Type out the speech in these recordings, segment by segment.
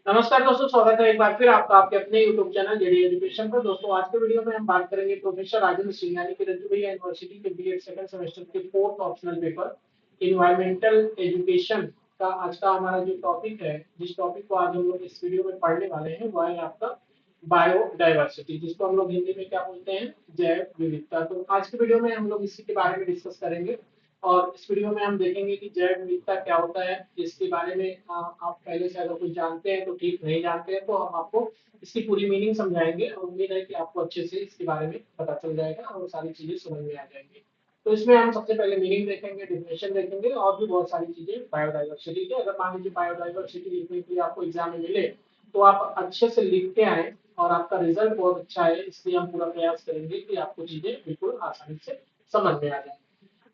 नमस्कार दोस्तों, स्वागत है एक बार फिर आपका आपके अपने YouTube चैनल जेडी एजुकेशन पर। दोस्तों आज के वीडियो में हम बात करेंगे प्रोफेसर राजेंद्र सिंह यानी कि रज्जू भैया यूनिवर्सिटी के बीएड सेकंड सेमेस्टर के fourth optional paper environmental education का आज का हमारा जो टॉपिक है, जिस टॉपिक को आज हम लोग इस वीडियो में पढ़ने वाले हैं वह है आपका बायोडाइवर्सिटी, जिसको हम लोग हिंदी में क्या बोलते हैं, जैव विविधता। तो आज के वीडियो में हम लोग इसी के बारे में डिस्कस करेंगे और इस वीडियो में हम देखेंगे कि जैव विविधता क्या होता है। इसके बारे में आप पहले से अगर कुछ जानते हैं तो ठीक, नहीं जानते हैं तो हम आपको इसकी पूरी मीनिंग समझाएंगे और उम्मीद है कि आपको अच्छे से इसके बारे में पता चल जाएगा और सारी चीजें समझ में आ जाएंगी। तो इसमें हम सबसे पहले मीनिंग देखेंगे, डिफिनेशन देखेंगे और भी बहुत सारी चीजें बायोडाइवर्सिटी के। अगर मान लीजिए बायोडाइवर्सिटी लिखने के लिए आपको एग्जाम में मिले तो आप अच्छे से लिख के आए और आपका रिजल्ट बहुत अच्छा है, इसलिए हम पूरा प्रयास करेंगे कि आपको चीजें बिल्कुल आसानी से समझ में आ जाए।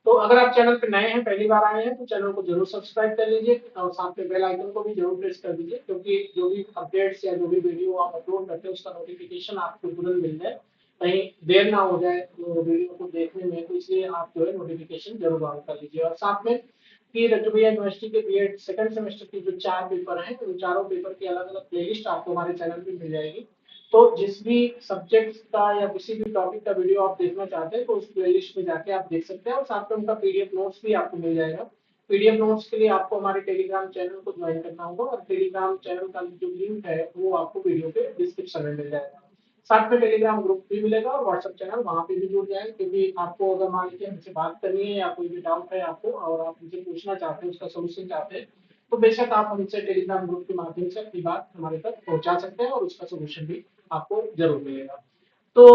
तो अगर आप चैनल पे नए हैं, पहली बार आए हैं, तो चैनल को जरूर सब्सक्राइब कर लीजिए और साथ में बेल आइकन को भी जरूर प्रेस कर दीजिए, क्योंकि जो भी अपडेट्स या जो भी वीडियो आप अपलोड करते हैं उसका नोटिफिकेशन आपको तुरंत मिल जाए, कहीं देर ना हो जाए तो वीडियो को देखने में। तो इसलिए आप जो है नोटिफिकेशन जरूर ऑन कर लीजिए। और साथ में कि रज्जू भैया यूनिवर्सिटी के बीएड सेकंड सेमेस्टर की जो 4 पेपर हैं, उन चारों पेपर की अलग अलग प्लेलिस्ट आपको हमारे चैनल पे मिल जाएगी। तो जिस भी सब्जेक्ट का या किसी भी टॉपिक का वीडियो आप देखना चाहते हैं तो उस प्लेलिस्ट में जाके आप देख सकते हैं और साथ में उनका पीडीएफ नोट्स भी आपको मिल जाएगा। पीडीएफ नोट्स के लिए आपको हमारे टेलीग्राम चैनल को ज्वाइन करना होगा और टेलीग्राम चैनल का जो लिंक है वो आपको वीडियो के डिस्क्रिप्शन में मिल जाएगा। साथ में टेलीग्राम ग्रुप भी मिलेगा और व्हाट्सएप चैनल वहां पे भी जुड़ जाए, क्योंकि आपको अगर मान लीजिए हमसे बात करनी है या कोई भी डाउट है आपको और आप मुझे पूछना चाहते हैं, उसका सोल्यूशन चाहते हैं, तो बेशक आप हमसे टेलीग्राम ग्रुप के माध्यम से अपनी बात हमारे तक पहुंचा सकते हैं और उसका सोल्यूशन भी आपको जरूर मिलेगा। तो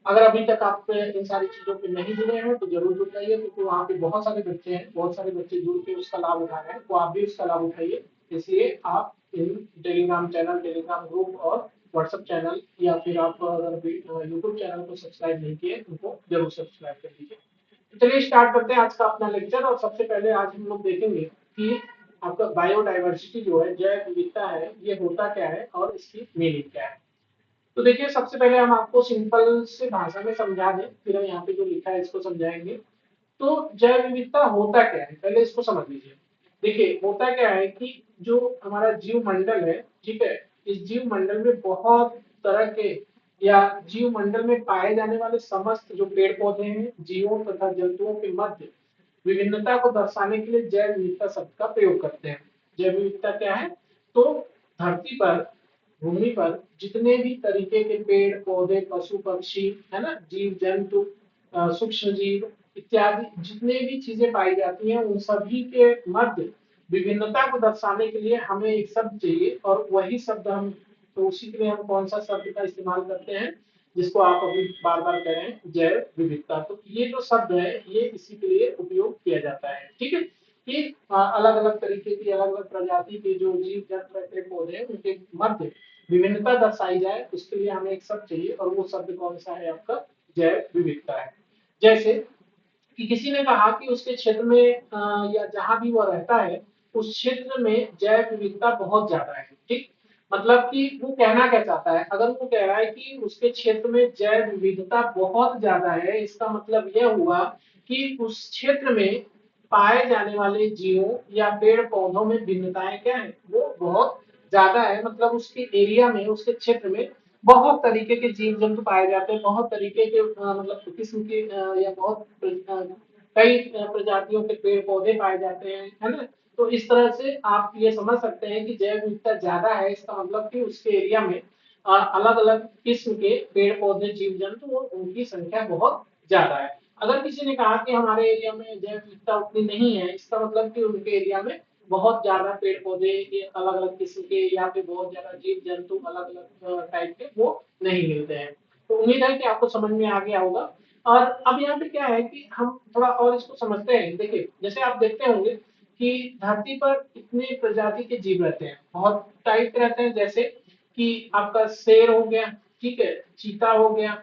अगर अभी तक आप इन सारी चीजों पे नहीं जुड़े हैं तो जरूर जुड़ जाइए, क्योंकि वहाँ पे बहुत सारे बच्चे हैं, बहुत सारे बच्चे जुड़ के उसका लाभ उठा रहे हैं, तो आप भी उसका लाभ उठाइए। इसलिए आप इन टेलीग्राम चैनल, टेलीग्राम ग्रुप और व्हाट्सएप चैनल या फिर आप अगर यूट्यूब चैनल को सब्सक्राइब नहीं किए उनको जरूर सब्सक्राइब कर लीजिए। तो चलिए स्टार्ट करते हैं आज का अपना लेक्चर। और सबसे पहले आज हम लोग देखेंगे कि आपका बायोडाइवर्सिटी जो है, जैव विविधता है, ये होता क्या है और इसकी मीनिंग क्या है। तो देखिए, सबसे पहले हम आपको सिंपल से भाषा में समझा दें, फिर हम यहाँ पे जो लिखा है इसको समझाएंगे। तो जैव विविधता होता क्या है, पहले इसको समझ लीजिए। देखिए, होता क्या है कि जो हमारा जीव मंडल है, ठीक है, इस जीव मंडल में बहुत तरह के या जीव मंडल में पाए जाने वाले समस्त जो पेड़ पौधे हैं, जीवों तथा जंतुओं के मध्य विभिन्नता को दर्शाने के लिए जैव विविधता शब्द का प्रयोग करते हैं। जैव विविधता क्या है? तो धरती पर, भूमि पर जितने भी तरीके के पेड़ पौधे, पशु पक्षी, है ना, जीव जंतु, सूक्ष्म जीव इत्यादि जितने भी चीजें पाई जाती हैं, उन सभी के मध्य विभिन्नता को दर्शाने के लिए हमें एक शब्द चाहिए और वही शब्द हम, तो उसी के लिए हम कौन सा शब्द का इस्तेमाल करते हैं, जिसको आप अभी बार बार कह रहे हैं, जैव विविधता। तो ये जो शब्द है ये इसी के लिए उपयोग किया जाता है, ठीक है। ये अलग अलग तरीके की, अलग अलग प्रजाति के जो जीव जंतु पेड़ पौधे हैं उनके मध्य विभिन्नता दर्शाई जाए, उसके लिए हमें एक शब्द चाहिए और वो शब्द कौन सा है? आपका जैव विविधता है। जैसे कि किसी ने कहा कि उसके क्षेत्र में या जहां भी वो रहता है उस क्षेत्र में जैव विविधता बहुत ज्यादा है, ठीक। मतलब कि वो कहना क्या चाहता है? अगर वो कह रहा है कि उसके क्षेत्र में जैव विविधता बहुत ज्यादा है, इसका मतलब यह हुआ कि उस क्षेत्र में पाए जाने वाले जीवों या पेड़ पौधों में भिन्नताएं क्या है? वो बहुत ज्यादा है। मतलब उसके एरिया में, उसके क्षेत्र में बहुत तरीके के जीव जंतु पाए जाते हैं, बहुत तरीके के मतलब किस्म के या बहुत कई प्रजातियों के पेड़ पौधे पाए जाते हैं, है ना। तो इस तरह से आप ये समझ सकते हैं कि जैव विविधता ज्यादा है, इसका मतलब कि उसके एरिया में अलग अलग किस्म के पेड़ पौधे, जीव जंतु और उनकी संख्या बहुत ज्यादा है। अगर किसी ने कहा कि हमारे एरिया में जैव विविधता उतनी नहीं है, इसका मतलब कि उनके एरिया में बहुत ज्यादा पेड़ पौधे अलग अलग किस्म के या फिर बहुत ज्यादा जीव जंतु अलग अलग टाइप के वो नहीं मिलते हैं। तो उम्मीद है कि आपको समझ में आ गया होगा। और अब यहाँ पे क्या है कि हम थोड़ा और इसको समझते हैं। देखिए, जैसे आप देखते होंगे कि धरती पर इतने प्रजाति के जीव रहते हैं, बहुत टाइप के रहते हैं। जैसे कि आपका शेर हो गया, ठीक है, चीता हो गया,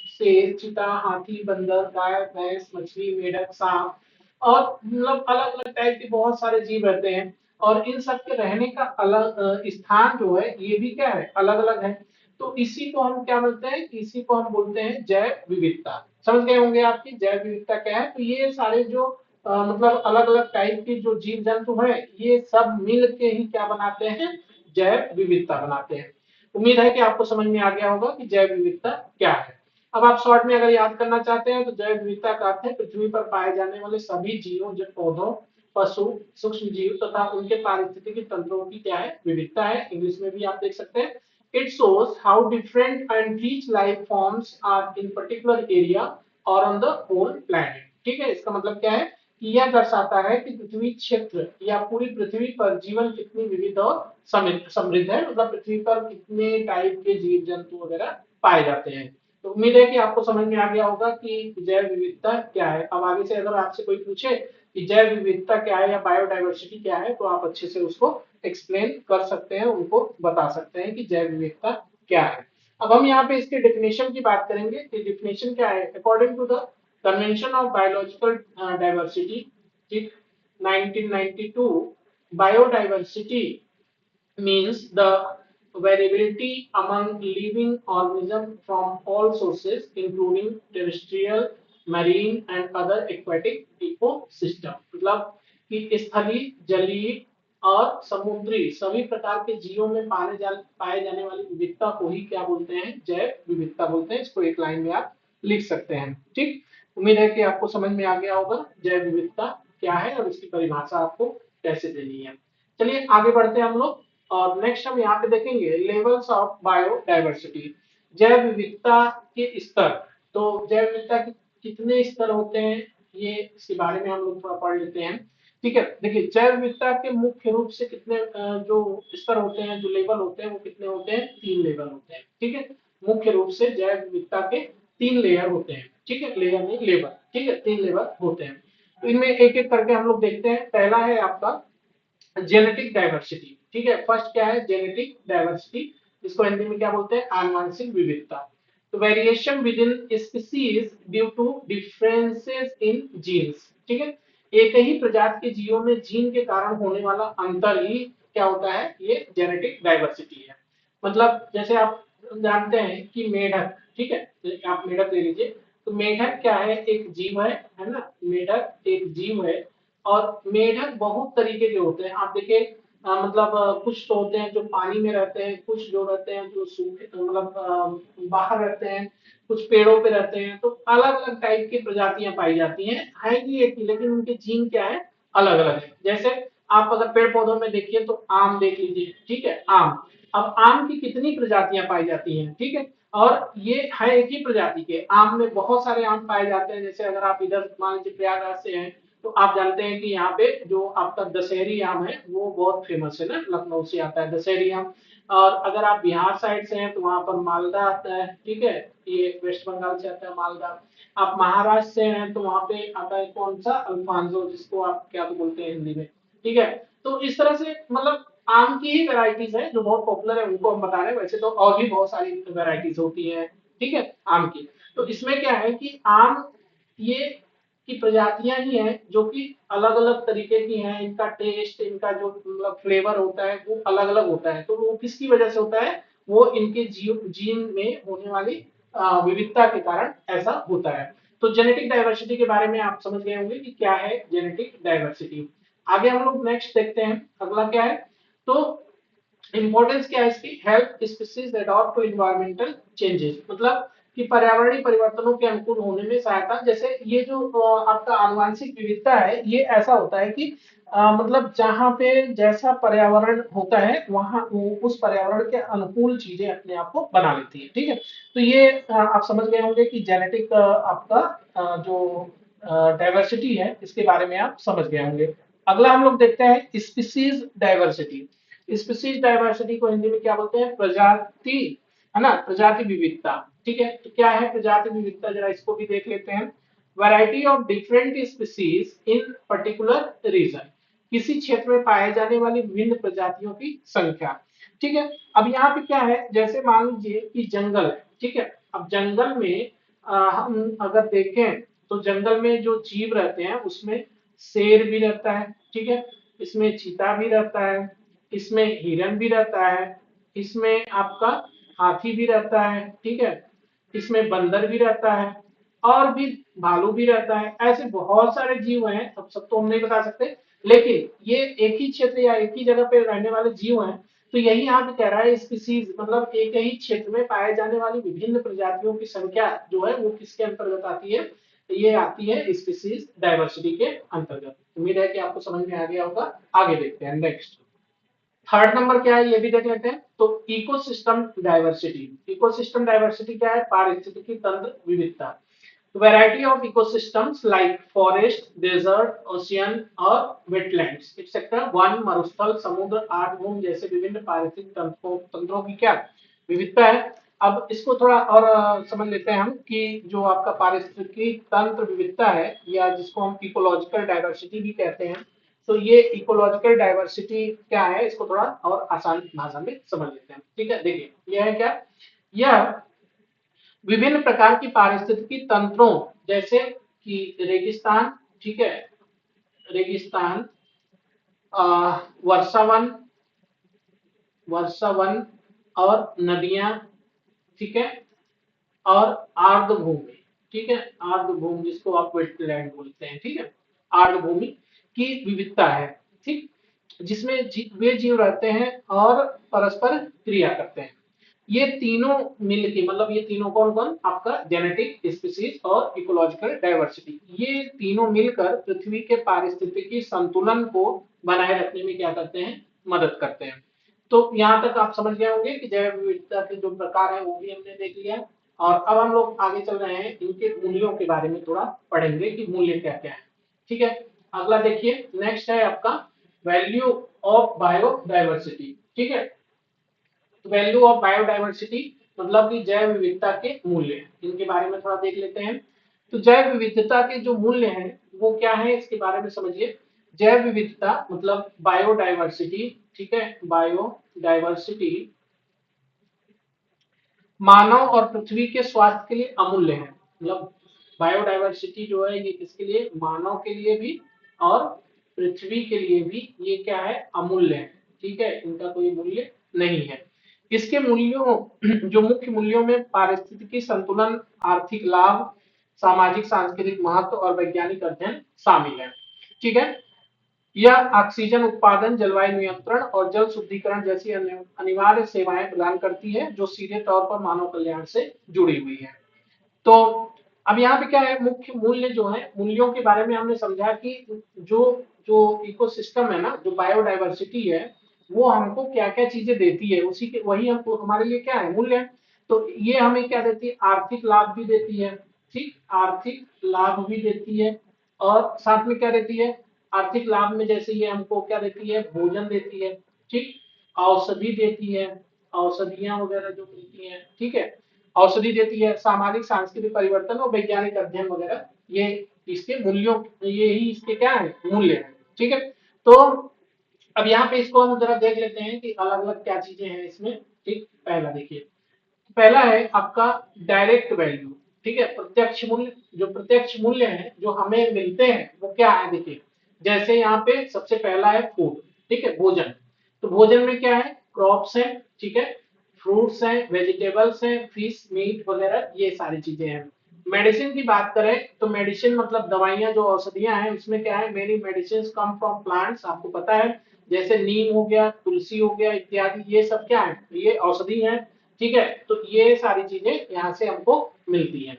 शेर, चीता, हाथी, बंदर, गाय, भैंस, मछली, मेढक, सांप, और मतलब अलग अलग टाइप के बहुत सारे जीव रहते हैं। और इन सब के रहने का अलग स्थान जो है ये भी क्या है? अलग अलग है। तो इसी को हम क्या बोलते हैं? इसी को हम बोलते हैं जैव विविधता। समझ गए होंगे आपकी जैव विविधता क्या है? तो ये सारे जो मतलब अलग अलग टाइप के जो जीव जंतु हैं, ये सब मिल के ही क्या बनाते हैं? जैव विविधता बनाते हैं। उम्मीद है कि आपको समझ में आ गया होगा कि जैव विविधता क्या है। अब आप शॉर्ट में अगर याद करना चाहते हैं तो जैव विविधता का अर्थ है पृथ्वी पर पाए जाने वाले सभी जीवों, जैसे पौधों, पशु, सूक्ष्म जीव तथा उनके पारिस्थितिकी तंत्रों की क्या है, विविधता है। इंग्लिश में भी आप देख सकते हैं। It shows how different and rich life forms are in particular area और ऑन द होल प्लैनेट। ठीक है, इसका मतलब क्या है कि यह दर्शाता है कि पृथ्वी क्षेत्र या पूरी पृथ्वी पर जीवन कितनी विविध और समृद्ध है, मतलब पृथ्वी पर कितने टाइप के जीव जंतु वगैरह पाए जाते हैं। तो उम्मीद है कि आपको समझ में आ गया होगा कि जैव विविधता क्या है। अब आगे से अगर आपसे कोई पूछे कि जैव विविधता क्या है या बायोडाइवर्सिटी क्या है, तो आप अच्छे से उसको एक्सप्लेन कर सकते हैं, उनको बता सकते हैं कि जैव विविधता क्या है। अब हम यहाँ पे इसके डेफिनेशन की बात करेंगे कि डेफिनेशन क्या है। According to the convention of biological diversity 1992, biodiversity means the variability among living organisms from all sources, including terrestrial, marine and other aquatic ecosystem। मतलब कि स्थलीय, जलीय और समुद्री सभी प्रकार के जीवों में पाए जाने वाली विविधता को ही क्या बोलते हैं, जैव विविधता बोलते हैं। इसको एक लाइन में आप लिख सकते हैं। ठीक, उम्मीद है कि आपको समझ में आ गया होगा जैव विविधता क्या है और इसकी परिभाषा आपको कैसे देनी है। चलिए आगे बढ़ते हैं हम लोग, और नेक्स्ट हम यहाँ पे देखेंगे लेवल्स ऑफ बायोडाइवर्सिटी, जैव विविधता के स्तर। तो जैव विविधता के कितने स्तर होते हैं, ये इसके बारे में हम लोग थोड़ा पढ़ लेते हैं। ठीक है, देखिए जैव विविधता के मुख्य रूप से कितने जो स्तर होते हैं, जो लेवल होते हैं, वो कितने होते हैं, 3 लेवल होते हैं। ठीक है, मुख्य रूप से जैव विविधता के 3 लेयर होते हैं। ठीक है, लेयर नहीं लेवल। ठीक है, 3 लेवल होते हैं। तो इनमें एक एक करके हम लोग देखते हैं। पहला है आपका जेनेटिक डाइवर्सिटी। ठीक है, फर्स्ट क्या है, जेनेटिक डाइवर्सिटी, जिसको हिंदी में क्या बोलते हैं, आनुवंशिक विविधता। तो variation within species due to differences in genes. ठीक है, एक ही प्रजाति के जीवों में जीन के कारण होने वाला अंतर ही क्या होता है, ये जेनेटिक डाइवर्सिटी है। मतलब जैसे आप जानते हैं कि मेढक, ठीक है, आप मेढक ले लीजिए। तो मेढक क्या है, एक जीव है ना, मेढक एक जीव है। और मेढक बहुत तरीके के होते हैं। आप देखिए मतलब कुछ तो होते हैं जो पानी में रहते हैं, कुछ जो रहते हैं जो सूखे मतलब बाहर रहते हैं, कुछ पेड़ों पे रहते हैं। तो अलग अलग टाइप की प्रजातियां पाई जाती हैं, है कि एक ही, लेकिन उनके जीन क्या है, अलग अलग है। जैसे आप अगर पेड़ पौधों में देखिए तो आम देख लीजिए। ठीक है, आम, अब आम की कितनी प्रजातियां पाई जाती हैं, ठीक है, और ये है एक ही प्रजाति के। आम में बहुत सारे आम पाए जाते हैं। जैसे अगर आप इधर मान लीजिए प्रयागराज से हैं, तो आप जानते हैं कि यहाँ पे जो आपका दशहरी आम है वो बहुत फेमस है ना, लखनऊ से आता है दशहरी आम। और अगर आप बिहार साइड से हैं तो वहां पर मालदा आता है। ठीक है, ये वेस्ट बंगाल से आता है मालदा। आप महाराष्ट्र से हैं तो वहां पे आता है कौन सा, अल्फांसो, जिसको आप क्या तो बोलते हैं हिंदी में। ठीक है, तो इस तरह से मतलब आम की ही वेराइटीज है जो बहुत पॉपुलर है, उनको हम बता रहे हैं। वैसे तो और भी बहुत सारी वेराइटीज होती है, ठीक है, आम की। तो इसमें क्या है कि आम ये की प्रजातियां ही हैं जो कि अलग अलग तरीके की हैं। इनका टेस्ट, इनका जो मतलब फ्लेवर होता है वो अलग अलग होता है। तो वो किसकी वजह से होता है, वो इनके जीन में होने वाली विविधता के कारण ऐसा होता है। तो जेनेटिक डाइवर्सिटी के बारे में आप समझ गए होंगे कि क्या है जेनेटिक डाइवर्सिटी। आगे हम लोग नेक्स्ट देखते हैं, अगला क्या है। तो इंपॉर्टेंस क्या है इसकी, help species adopt to environmental changes, मतलब कि पर्यावरणीय परिवर्तनों के अनुकूल होने में सहायता। जैसे ये जो आपका आनुवांशिक विविधता है, ये ऐसा होता है कि मतलब जहाँ पे जैसा पर्यावरण होता है वहाँ उस पर्यावरण के अनुकूल चीजें अपने आप को बना लेती है। ठीक है, तो ये आप समझ गए होंगे कि जेनेटिक आपका जो डाइवर्सिटी है इसके बारे में आप समझ गए होंगे। अगला हम लोग देखते हैं स्पीशीज डाइवर्सिटी। स्पीशीज डाइवर्सिटी को हिंदी में क्या बोलते हैं, प्रजाति, है ना, प्रजाति विविधता। ठीक है, तो क्या है प्रजाति विविधता, जरा इसको भी देख लेते हैं। Variety of different species in particular region, किसी क्षेत्र में पाए जाने वाली विभिन्न प्रजातियों की संख्या। ठीक है, अब यहाँ पे क्या है, जैसे मान लीजिए कि जंगल है। ठीक है, अब जंगल में हम अगर देखें तो जंगल में जो जीव रहते हैं उसमें शेर भी रहता है। ठीक है, इसमें चीता भी रहता है, इसमें हिरन भी रहता है, इसमें आपका हाथी भी रहता है। ठीक है, इसमें बंदर भी रहता है, और भी भालू भी रहता है। ऐसे बहुत सारे जीव हैं, सब सब तो हम नहीं बता सकते, लेकिन ये एक ही क्षेत्र या एक ही जगह पे रहने वाले जीव हैं तो यही यहाँ पे कह रहा है स्पीसीज मतलब एक ही क्षेत्र में पाए जाने वाली विभिन्न प्रजातियों की संख्या जो है वो किसके अंतर्गत आती है, ये आती है स्पीसीज डाइवर्सिटी के अंतर्गत। उम्मीद है कि आपको समझ में आ गया होगा। आगे देखते हैं नेक्स्ट। थर्ड नंबर क्या है ये भी देख लेते हैं। तो इकोसिस्टम डाइवर्सिटी। इकोसिस्टम डाइवर्सिटी क्या है, पारिस्थितिकी तंत्र विविधता। Variety of ecosystems like forest, desert, ocean और वेटलैंड्स एक्सेट्रा। वन, मरुस्थल, समुद्र, आर्द्रभूमि जैसे विभिन्न पारिस्थितिक तंत्रों की क्या विविधता है। अब इसको थोड़ा और समझ लेते हैं हम कि जो आपका पारिस्थितिकी तंत्र विविधता है या जिसको हम इकोलॉजिकल डाइवर्सिटी भी कहते हैं, तो ये इकोलॉजिकल डाइवर्सिटी क्या है, इसको थोड़ा और आसान भाषा में समझ लेते हैं। ठीक है, देखिए यह है क्या, यह विभिन्न प्रकार की पारिस्थितिकी तंत्रों जैसे कि रेगिस्तान, ठीक है, रेगिस्तान, वर्षावन, वर्षावन और नदियां, ठीक है, और आर्द्रभूमि, ठीक है, आर्द्रभूमि जिसको आप वेटलैंड बोलते हैं, ठीक है, आर्द्रभूमि की विविधता है, ठीक, जिसमें वे जीव रहते हैं और परस्पर क्रिया करते हैं। ये तीनों मिलके मतलब ये तीनों कौन कौन, आपका जेनेटिक स्पीसीज और इकोलॉजिकल डाइवर्सिटी, ये तीनों मिलकर पृथ्वी के पारिस्थितिकी संतुलन को बनाए रखने में क्या करते हैं, मदद करते हैं। तो यहाँ तक आप समझ गए होंगे कि जैव विविधता के जो प्रकार है वो भी हमने देख लिया। और अब हम लोग आगे चल रहे हैं, इनके मूल्यों के बारे में थोड़ा पढ़ेंगे कि मूल्य क्या क्या है। ठीक है, अगला देखिए नेक्स्ट है आपका वैल्यू ऑफ बायोडाइवर्सिटी। ठीक है, वैल्यू ऑफ बायोडाइवर्सिटी मतलब कि जैव विविधता के मूल्य, इनके बारे में थोड़ा देख लेते हैं। तो जैव विविधता के जो मूल्य हैं वो क्या है, इसके बारे में समझिए। जैव विविधता मतलब बायोडाइवर्सिटी, ठीक है, बायोडाइवर्सिटी मानव और पृथ्वी के स्वास्थ्य के लिए अमूल्य है। मतलब बायोडाइवर्सिटी जो है ये किसके लिए, मानव के लिए भी और पृथ्वी के लिए भी ये क्या है, अमूल्य है। ठीक है, इनका कोई मूल्य नहीं है। इसके मूल्यों जो मुख्य मूल्यों में पारिस्थितिकी संतुलन, आर्थिक लाभ, सामाजिक सांस्कृतिक महत्व और वैज्ञानिक अध्ययन शामिल है। ठीक है, यह ऑक्सीजन उत्पादन, जलवायु नियंत्रण और जल शुद्धिकरण जैसी अनिवार्य सेवाएं प्रदान करती है जो सीधे तौर पर मानव कल्याण से जुड़ी हुई है। तो अब यहाँ पे क्या है, मुख्य मूल्य जो है, मूल्यों के बारे में हमने समझा कि जो जो इकोसिस्टम है ना, जो बायोडाइवर्सिटी है, वो हमको क्या क्या चीजें देती है, उसी के वही हमको हमारे लिए क्या है, मूल्य है। तो ये हमें क्या देती है, आर्थिक लाभ भी देती है, ठीक, आर्थिक लाभ भी देती है। और साथ में क्या देती है, आर्थिक लाभ में जैसे ये हमको क्या देती है, भोजन देती है, ठीक, औषधि देती है, औषधियां वगैरह जो मिलती हैं, ठीक है, औषधि देती है, सामाजिक सांस्कृतिक परिवर्तन और वैज्ञानिक अध्ययन वगैरह, ये इसके मूल्यों, ये ही इसके क्या है, मूल्य है। ठीक है, तो अब यहाँ पे इसको हम जरा देख लेते हैं कि अलग अलग क्या चीजें हैं इसमें। ठीक, पहला देखिए, पहला है आपका डायरेक्ट वैल्यू, ठीक है, प्रत्यक्ष मूल्य। जो प्रत्यक्ष मूल्य है जो हमें मिलते हैं वो क्या है, देखिए जैसे यहाँ पे सबसे पहला है फूड, ठीक है, भोजन। तो भोजन में क्या है, क्रॉप्स है, ठीक है, फ्रूट्स हैं, वेजिटेबल्स हैं, फिश, मीट वगैरह, ये सारी चीजें हैं। मेडिसिन की बात करें तो मेडिसिन मतलब दवाइयां, जो औषधियां हैं उसमें क्या है, many medicine come from plants, आपको पता है, जैसे नीम हो गया, तुलसी हो गया इत्यादि, ये सब क्या है, ये औषधि है। ठीक है, तो ये सारी चीजें यहाँ से हमको मिलती हैं।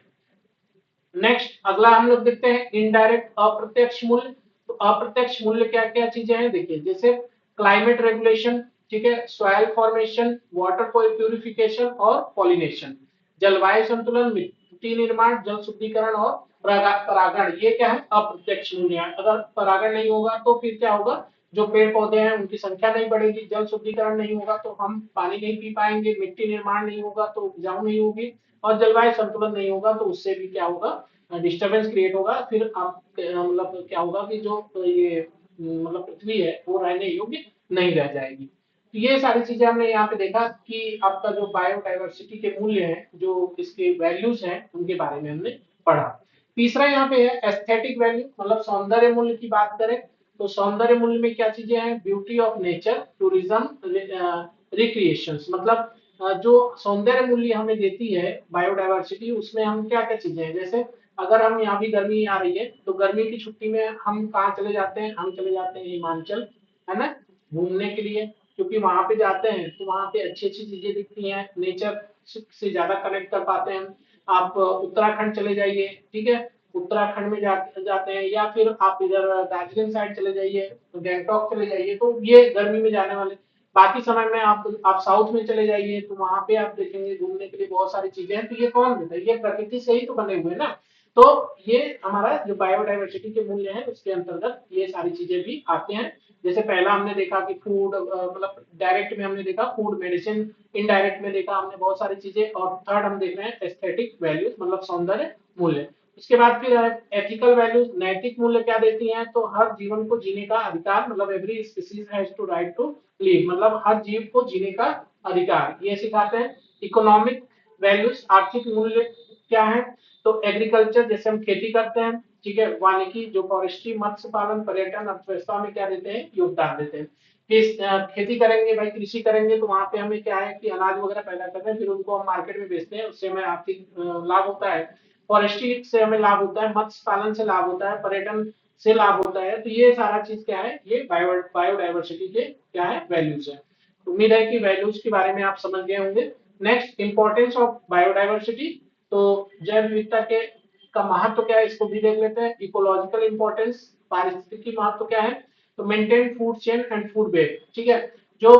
नेक्स्ट अगला हम लोग देखते हैं इनडायरेक्ट अप्रत्यक्ष मूल्य। तो अप्रत्यक्ष मूल्य क्या क्या चीजें हैं, देखिए जैसे क्लाइमेट रेगुलेशन, ठीक है, सॉइल फॉर्मेशन, वाटर प्यूरिफिकेशन और पॉलिनेशन, जलवायु संतुलन, मिट्टी निर्माण, जल शुद्धिकरण और परागण, ये क्या है, अप्रत्यक्ष मूल्य है। अगर परागण नहीं होगा तो फिर क्या होगा, जो पेड़ पौधे हैं उनकी संख्या नहीं बढ़ेगी, जल शुद्धिकरण नहीं होगा तो हम पानी नहीं पी पाएंगे, मिट्टी निर्माण नहीं होगा तो उपजाऊ नहीं होगी, और जलवायु संतुलन नहीं होगा तो उससे भी क्या होगा, डिस्टरबेंस क्रिएट होगा। फिर आप मतलब क्या होगा कि जो ये मतलब पृथ्वी है वो रहने योग्य नहीं रह जाएगी। तो ये सारी चीजें हमने यहाँ पे देखा कि आपका जो बायोडाइवर्सिटी के मूल्य हैं, जो इसके वैल्यूज हैं, उनके बारे में हमने पढ़ा। तीसरा यहाँ पे है एस्थेटिक वैल्यू, मतलब सौंदर्य मूल्य की बात करें तो सौंदर्य मूल्य में क्या चीजें हैं, beauty of nature, tourism, recreation, मतलब जो सौंदर्य मूल्य हमें देती है बायोडाइवर्सिटी, उसमें हम क्या क्या चीजें हैं, जैसे अगर हम यहाँ भी गर्मी आ रही है तो गर्मी की छुट्टी में हम कहाँ चले जाते हैं, हम चले जाते हैं हिमाचल, है ना, घूमने के लिए, क्योंकि वहां पे जाते हैं तो वहां पे अच्छी अच्छी चीजें दिखती हैं, नेचर से ज्यादा कनेक्ट कर पाते हैं। आप उत्तराखंड चले जाइए, ठीक है, उत्तराखंड में जाते हैं, या फिर आप इधर दार्जिलिंग साइड चले जाइए, तो गैंगटॉक चले जाइए, तो ये गर्मी में जाने वाले। बाकी समय में आप साउथ में चले जाइए तो वहां पे आप देखेंगे घूमने के लिए बहुत सारी चीजें हैं। तो ये कौन देता है? ये प्रकृति से ही तो बने हुए हैं ना। तो ये हमारा जो बायोडाइवर्सिटी के मूल्य है उसके अंतर्गत ये सारी चीजें भी आते हैं। जैसे पहला हमने देखा कि फूड, मतलब डायरेक्ट में हमने देखा फूड, मेडिसिन, इनडायरेक्ट में देखा हमने बहुत सारी चीजें, और थर्ड हम देख रहे हैं एस्थेटिक वैल्यूज, मतलब सौंदर्य मूल्य। उसके बाद फिर एथिकल वैल्यूज, नैतिक मूल्य क्या देती हैं? तो हर जीवन को जीने का अधिकार, मतलब every species has to right to live, मतलब हर जीव को जीने का अधिकार, ये सिखाते हैं। इकोनॉमिक वैल्यूज, आर्थिक मूल्य क्या है? तो एग्रीकल्चर, जैसे हम खेती करते हैं, ठीक है, वानिकी जो फॉरेस्ट्री, मत्स्य पालन, पर्यटन, अर्थव्यवस्था में क्या देते हैं? योगदान देते हैं। खेती करेंगे भाई, कृषि करेंगे तो वहां पे हमें क्या है कि अनाज वगैरह पैदा करते हैं, फिर उनको हम मार्केट में बेचते हैं, उससे हमें आर्थिक लाभ होता है। फॉरेस्ट्री से हमें लाभ होता है, मत्स्य पालन से लाभ होता है, पर्यटन से लाभ होता है। तो ये सारा चीज क्या है? ये बायोडाइवर्सिटी के क्या है? वैल्यूज है। उम्मीद है कि वैल्यूज के बारे में आप समझ गए होंगे। Next, importance of biodiversity. तो जैव विविधता के का महत्व क्या है, इसको भी देख लेते हैं। इकोलॉजिकल इंपॉर्टेंस, पारिस्थितिकी महत्व क्या है? तो maintain food chain and food web, ठीक है। जो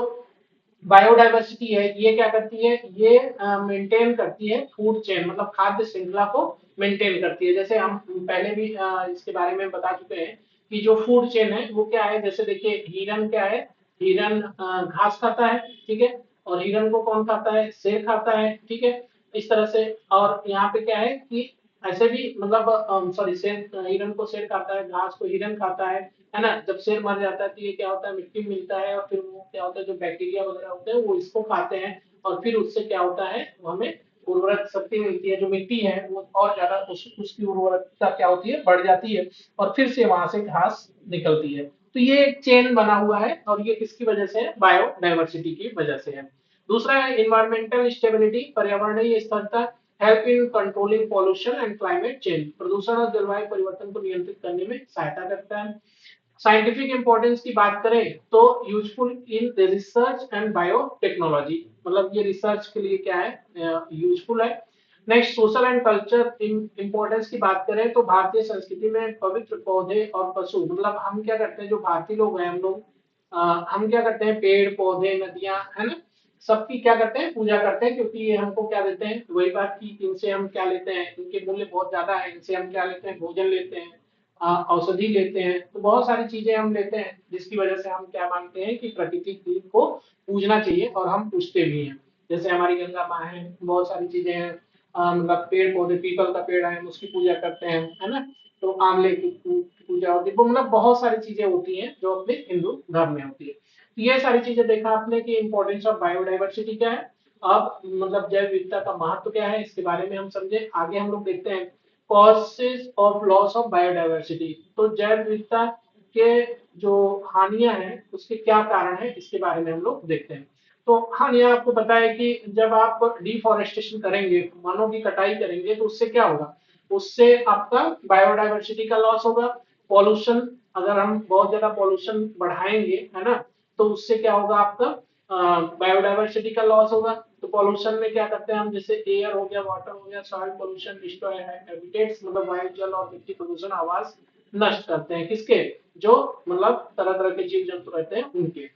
बायोडाइवर्सिटी है ये क्या करती है? ये मेंटेन करती है फूड चेन, मतलब खाद्य श्रृंखला को मेंटेन करती है। जैसे हम पहले भी इसके बारे में बता चुके हैं कि जो फूड चेन है वो क्या है। जैसे देखिए, हिरन क्या है? हिरन घास खाता है, ठीक है, और हिरन को कौन खाता है? शेर खाता है, ठीक है, इस तरह से। और यहाँ पे क्या है कि ऐसे भी, मतलब सॉरी, शेर हिरन को शेर खाता है, घास को हिरन खाता है ना। जब शेर मर जाता है तो ये क्या होता है? मिट्टी मिलता है, और फिर वो क्या होता है, जो बैक्टीरिया वगैरह होते हैं वो इसको खाते हैं, और फिर उससे क्या होता है? वो हमें उर्वरक शक्ति मिलती है, जो मिट्टी है वो और ज्यादा उसकी उर्वरकता क्या होती है? बढ़ जाती है, और फिर से वहां से घास निकलती है। तो ये एक चेन बना हुआ है, और ये किसकी वजह से है? बायोडाइवर्सिटी की वजह से है। दूसरा है इन्वायरमेंटल स्टेबिलिटी, पर्यावरणीय स्थिरता, help in controlling pollution and climate change, प्रदूषण और जलवायु परिवर्तन को नियंत्रित करने में सहायता करता है। साइंटिफिक इंपॉर्टेंस की बात करें तो useful in research and biotechnology, मतलब ये रिसर्च के लिए क्या है? यूजफुल है। Next, social and culture importance की बात करें तो भारतीय संस्कृति में पवित्र पौधे और पशु, मतलब हम क्या करते हैं, जो भारतीय लोग हैं हम लोग, हम क्या करते हैं? पेड़ पौधे, नदियां, है ना, सबकी क्या करते हैं? पूजा करते हैं, क्योंकि ये हमको क्या देते हैं? वही बात की, इनसे हम क्या लेते हैं? इनके मूल्य बहुत ज्यादा है। इनसे हम क्या लेते हैं? भोजन लेते हैं, औषधि लेते हैं, तो बहुत सारी चीजें हम लेते हैं, जिसकी वजह से हम क्या मानते हैं कि प्रकृति को पूजना चाहिए, और हम पूजते भी हैं। जैसे हमारी गंगा माँ है, बहुत सारी चीजें हैं, मतलब पेड़ पौधे, पीपल का पेड़ है, हम उसकी पूजा करते हैं, है ना। तो आंवले की पूजा होती है, तो मतलब बहुत सारी चीजें होती हैं जो अपने हिंदू धर्म में होती है। तो ये सारी चीजें देखा आपने कि इंपॉर्टेंस ऑफ बायोडाइवर्सिटी क्या है। अब मतलब जैव विविधता का महत्व क्या है, इसके बारे में हम समझे। आगे हम लोग देखते हैं causes of loss of biodiversity. तो जैव विविधता के जो हानियां हैं उसके क्या कारण है, इसके बारे में हम लोग देखते हैं। तो हानियां आपको पता है कि जब आप डिफॉरेस्टेशन करेंगे, वनों की कटाई करेंगे, तो उससे क्या होगा? उससे आपका बायोडाइवर्सिटी का लॉस होगा। पॉल्यूशन, अगर हम बहुत ज्यादा पॉल्यूशन बढ़ाएंगे, है ना, तो उससे क्या होगा? आपका बायोडाइवर्सिटी का लॉस होगा। तो पॉल्यूशन में क्या करते हैं हम? जैसे एयर हो गया, वाटर हो गया, सॉइल पॉल्यूशन, डिस्ट्रॉय हैबिटेट्स, मतलब वायु जल और मिट्टी प्रदूषण, आवास नष्ट करते हैं, किसके? जो मतलब तरह तरह के जीव जंतु रहते हैं उनके,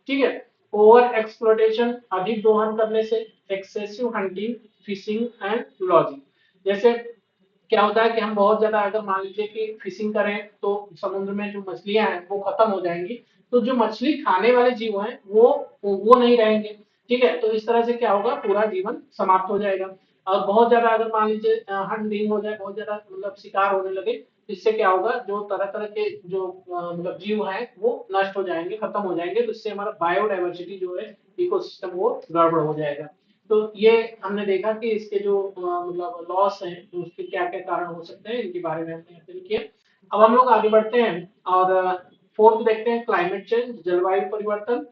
ठीक है। ओवर एक्सप्लोटेशन, अधिक दोहन करने से। Excessive hunting, fishing and lodging, जैसे क्या होता है कि हम बहुत ज्यादा, अगर मान लीजिए कि फिशिंग करें तो समुद्र में जो मछलियां हैं वो खत्म हो जाएंगी, तो जो मछली खाने वाले जीव हैं वो नहीं रहेंगे, ठीक है। तो इस तरह से क्या होगा? पूरा जीवन समाप्त हो जाएगा। और बहुत ज्यादा अगर मान लीजिए हंटिंग हो जाए, बहुत ज्यादा मतलब शिकार होने लगे, तो इससे क्या होगा? जो तरह तरह के जो मतलब जीव हैं वो नष्ट हो जाएंगे, खत्म हो जाएंगे, तो इससे हमारा बायोडाइवर्सिटी जो है, इकोसिस्टम, वो गड़बड़ हो जाएगा। तो ये हमने देखा कि इसके जो मतलब लॉस हैं, तो उसके क्या क्या कारण हो सकते हैं, इनके बारे में हमने अध्ययन किया। अब हम लोग आगे बढ़ते हैं, और फोर्थ देखते हैं, क्लाइमेट चेंज, जलवायु परिवर्तन।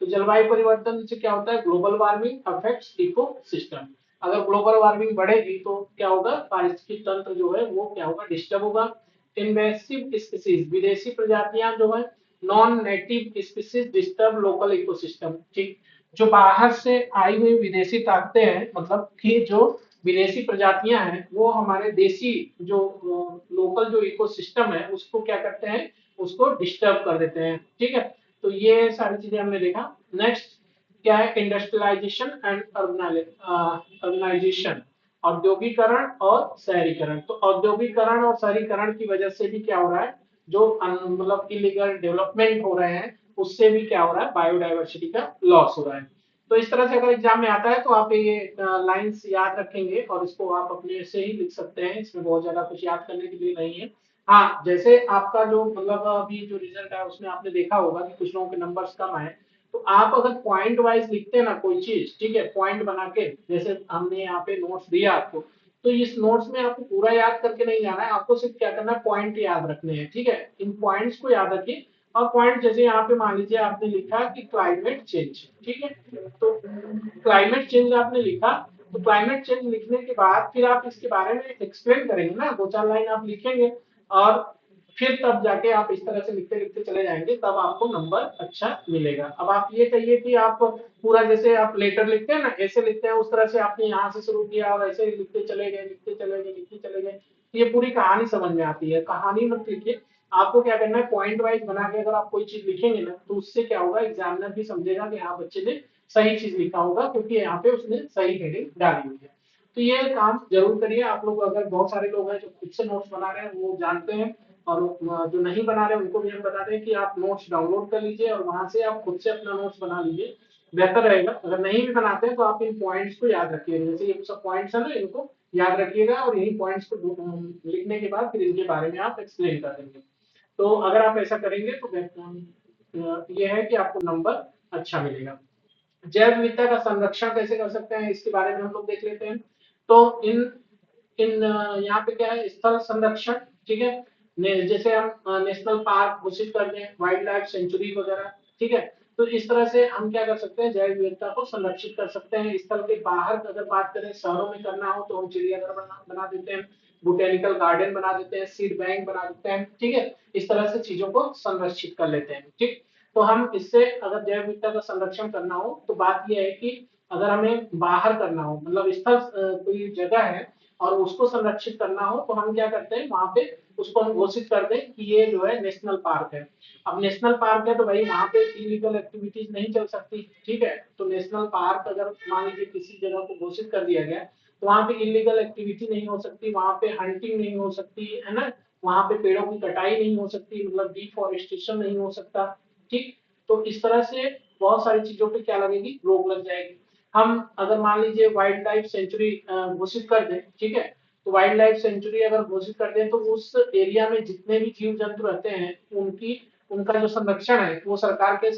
तो जलवायु परिवर्तन से क्या होता है? Global warming affects eco system. अगर ग्लोबल वार्मिंग बढ़ेगी तो क्या होगा? पारिस्थितिक तंत्र जो है वो क्या होगा? डिस्टर्ब होगा। इन्वेसिव स्पीसीज, विदेशी प्रजातियां जो है non native species disturb local ecosystem. ठीक, जो बाहर से आई हुई विदेशी ताकतें हैं, मतलब कि जो विदेशी प्रजातियां हैं, वो हमारे देसी जो लोकल जो इकोसिस्टम है उसको क्या करते हैं, उसको डिस्टर्ब कर देते हैं। ठीक है, तो ये सारी चीजें हमने देखा। नेक्स्ट क्या है, इंडस्ट्रियलाइजेशन एंड अर्बनाइजेशन, औद्योगिकरण और शहरीकरण। तो औद्योगिकरण और शहरीकरण की वजह से भी क्या हो रहा है, जो मतलब इलीगल डेवलपमेंट हो रहे हैं, उससे भी क्या हो रहा है, बायोडायवर्सिटी का लॉस हो रहा है। तो इस तरह से अगर एग्जाम में आता है तो आप ये लाइंस याद रखेंगे और इसको आप अपने से ही लिख सकते हैं, इसमें बहुत ज्यादा कुछ याद करने के लिए नहीं है। हाँ, जैसे आपका जो मतलब अभी जो रिजल्ट है उसमें आपने देखा होगा कि कुछ लोगों के नंबर्स कम आए, तो आप अगर पॉइंट वाइज लिखते हैं ना कोई चीज, ठीक है, पॉइंट बना के, जैसे हमने यहाँ पे नोट्स दिया आपको, तो इस नोट्स में आपको पूरा याद करके नहीं जाना है, आपको सिर्फ क्या करना है, पॉइंट याद रखने हैं। ठीक है, इन पॉइंट्स को याद रखिए। और पॉइंट जैसे यहाँ पे मान लीजिए आपने लिखा कि क्लाइमेट चेंज, ठीक है, तो क्लाइमेट चेंज आपने लिखा, तो क्लाइमेट चेंज लिखने के बाद फिर आप इसके बारे में एक्सप्लेन करेंगे ना, दो चार लाइन आप लिखेंगे, और फिर तब जाके आप इस तरह से लिखते लिखते चले जाएंगे, तब आपको नंबर अच्छा मिलेगा। अब आप ये कहिए कि आप पूरा जैसे आप लेटर लिखते हैं ना, ऐसे लिखते हैं, उस तरह से आपने यहाँ से शुरू किया और ऐसे लिखते चले गए, लिखते चले गए, लिखते चले गए, तो ये पूरी कहानी समझ में आती है। कहानी मत लिखिए, आपको क्या करना है, पॉइंट वाइज बना के अगर आप कोई चीज लिखेंगे ना, तो उससे क्या होगा, एग्जामिनर भी समझेगा कि हाँ बच्चे ने सही चीज लिखा होगा, क्योंकि यहाँ पे उसने सही हेडिंग डाली हुई है। तो ये काम जरूर करिए आप लोग। अगर बहुत सारे लोग हैं जो खुद से नोट्स बना रहे हैं, वो जानते हैं, और जो नहीं बना रहे उनको भी हम बता दें कि आप नोट्स डाउनलोड कर लीजिए और वहां से आप खुद से अपना नोट्स बना लीजिए, बेहतर रहेगा। अगर नहीं भी बनाते हैं तो आप इन पॉइंट्स को याद रखिएगा, जैसे ये सब पॉइंट्स है ना, इनको याद रखिएगा, और यही पॉइंट्स को लिखने के बाद फिर इनके बारे में आप एक्सप्लेन कर देंगे। तो अगर आप ऐसा करेंगे तो ये है कि आपको नंबर अच्छा मिलेगा। जैव विविधता का संरक्षण कैसे कर सकते हैं, इसके बारे में हम लोग देख लेते हैं। तो इन इन यहाँ पे क्या है, स्थल संरक्षण, ठीक है, जैसे हम नेशनल पार्क घोषित कर दें, वाइल्ड लाइफ सेंचुरी वगैरह, ठीक है, तो इस तरह से हम क्या कर सकते हैं, जैव विविधता को संरक्षित कर सकते हैं। स्थल के बाहर अगर बात करें, शहरों में करना हो तो हम चिड़ियाघर बना देते हैं, बोटेनिकल गार्डन बना देते हैं, सीड बैंक बना देते हैं, ठीक है, इस तरह से चीजों को संरक्षित कर लेते हैं। ठीक, तो हम इससे अगर जैव विविधता का संरक्षण करना हो तो बात यह है कि अगर हमें बाहर करना हो, मतलब स्थल कोई जगह है और उसको संरक्षित करना हो, तो हम क्या करते हैं, वहां पे उसको हम घोषित कर दें कि ये जो है नेशनल पार्क है। अब नेशनल पार्क है तो भाई वहां पे इलीगल एक्टिविटीज नहीं चल सकती, ठीक है, तो नेशनल पार्क अगर मान लीजिए किसी जगह को घोषित कर दिया गया, तो वहां पे इलीगल एक्टिविटी नहीं हो सकती, वहां पे हंटिंग नहीं हो सकती है ना, वहां पे पेड़ों की कटाई नहीं हो सकती, मतलब डिफॉरेस्टेशन नहीं हो सकता। ठीक, तो इस तरह से बहुत सारी चीजों पे क्या लगेगी, रोक लग जाएगी। हम अगर मान लीजिए वाइल्ड लाइफ सेंचुरी घोषित कर दें, ठीक है, तो वाइल्ड लाइफ सेंचुरी अगर घोषित कर दें तो उस एरिया में जितने भी जीव जंतु रहते हैं, उनकी उनका जो संरक्षण है वो सरकार के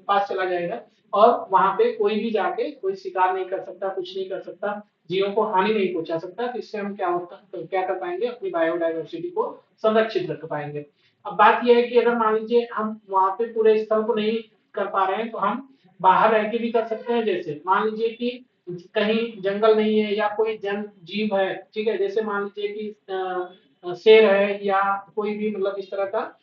पास चला जाएगा, और वहां पे कोई भी जाके कोई शिकार नहीं कर सकता, कुछ नहीं कर सकता, जीवों को हानि नहीं पहुंचा सकता। तो इससे हम क्या कर पाएंगे, अपनी बायोडाइवर्सिटी को संरक्षित रख पाएंगे। अब बात यह है कि अगर मान लीजिए हम वहां पे पूरे स्थल को नहीं कर पा रहे हैं, तो हम बाहर रह के भी कर सकते हैं। जैसे मान लीजिए कि कहीं जंगल नहीं है या कोई जन जीव है, ठीक है, जैसे मान लीजिए कि शेर है या कोई भी मतलब इस तरह का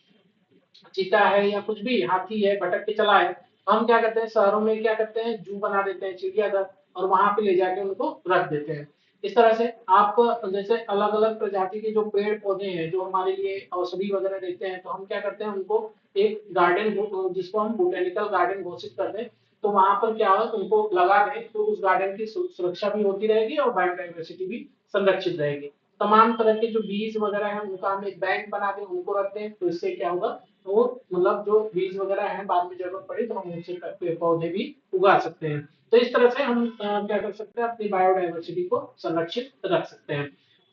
चीता है या कुछ भी, हाथी है भटक के चला है, हम क्या करते हैं, शहरों में क्या करते हैं, जू बना देते हैं, चिड़ियाघर, और वहां पे ले जाके उनको रख देते हैं। इस तरह से आप जैसे अलग अलग प्रजाति के जो पेड़ पौधे हैं जो हमारे लिए औषधि वगैरह देते हैं, तो हम क्या करते हैं, उनको एक गार्डन जिसको हम बोटेनिकल गार्डन घोषित कर दें, तो वहां पर क्या हो, उनको लगा दें, तो उस गार्डन की सुरक्षा भी होती रहेगी और बायोडाइवर्सिटी भी संरक्षित रहेगी। तमाम तरह के जो बीज वगैरह है उनका हम एक बैंक बना दें, उनको रख दें, तो इससे क्या होगा, तो मतलब जो बीज वगैरह है बाद में जरूरत पड़ी तो हम उनसे पेड़ पौधे भी उगा सकते हैं। तो इस तरह से हम क्या कर सकते हैं, अपनी बायोडाइवर्सिटी को संरक्षित रख सकते हैं।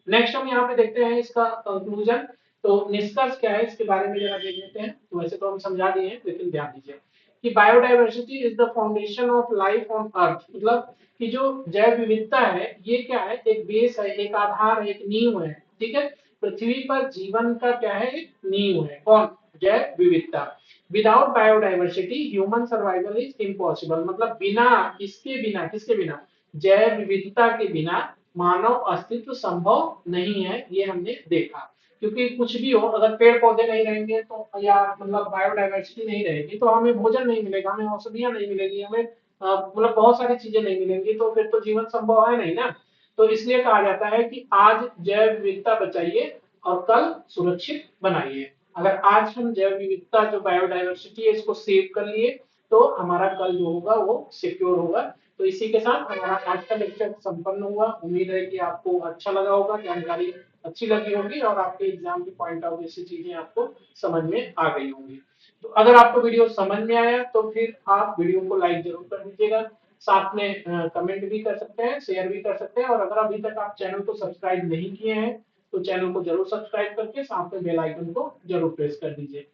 नेक्स्ट हम यहाँ पे देखते हैं इसका कंक्लूजन। तो निष्कर्ष क्या है इसके बारे में जरा देख लेते हैं। तो वैसे तो हम समझा दिए हैं, लेकिन ध्यान दीजिए कि biodiversity is the foundation of life on earth, मतलब कि जो जैव विविधता है ये क्या है, एक बेस है, एक आधार है, एक नींव है, ठीक है, पृथ्वी पर जीवन का क्या है, एक नींव है, कौन, जैव विविधता। Without biodiversity human survival is impossible, मतलब बिना इसके बिना, किसके बिना, जैव विविधता के बिना मानव अस्तित्व संभव नहीं है, ये हमने देखा। क्योंकि कुछ भी हो, अगर पेड़ पौधे नहीं रहेंगे तो, या मतलब बायोडाइवर्सिटी नहीं रहेगी, तो हमें भोजन नहीं मिलेगा, हमें औषधियां नहीं मिलेगी, हमें मतलब बहुत सारी चीजें नहीं मिलेंगी, तो फिर तो जीवन संभव है नहीं ना। तो इसलिए कहा जाता है कि आज जैव विविधता बचाइए और कल सुरक्षित बनाइए। अगर आज हम जैव विविधता, जो बायोडाइवर्सिटी है, इसको सेव कर लिए, तो हमारा कल जो होगा वो सिक्योर होगा। तो इसी के साथ हमारा आज का लेक्चर संपन्न हुआ। उम्मीद है कि आपको अच्छा लगा होगा, जानकारी अच्छी लगी होगी, और आपके एग्जाम की पॉइंट ऑफ व्यू से चीजें आपको समझ में आ गई होंगी। तो अगर आपको वीडियो समझ में आया तो फिर आप वीडियो को लाइक जरूर कर दीजिएगा, साथ में कमेंट भी कर सकते हैं, शेयर भी कर सकते हैं, और अगर अभी तक आप चैनल को सब्सक्राइब नहीं किए हैं तो चैनल को जरूर सब्सक्राइब करके साथ में बेल आइकन को जरूर प्रेस कर दीजिए।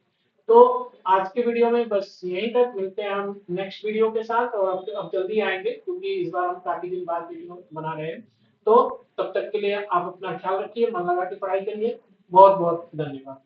तो आज के वीडियो में बस यहीं तक, मिलते हैं हम नेक्स्ट वीडियो के साथ, और अब जल्दी आएंगे क्योंकि इस बार हम काफी दिन बाद वीडियो बना रहे हैं। तो तब तक के लिए आप अपना ख्याल रखिए, मन लगा के पढ़ाई करिए। बहुत बहुत धन्यवाद।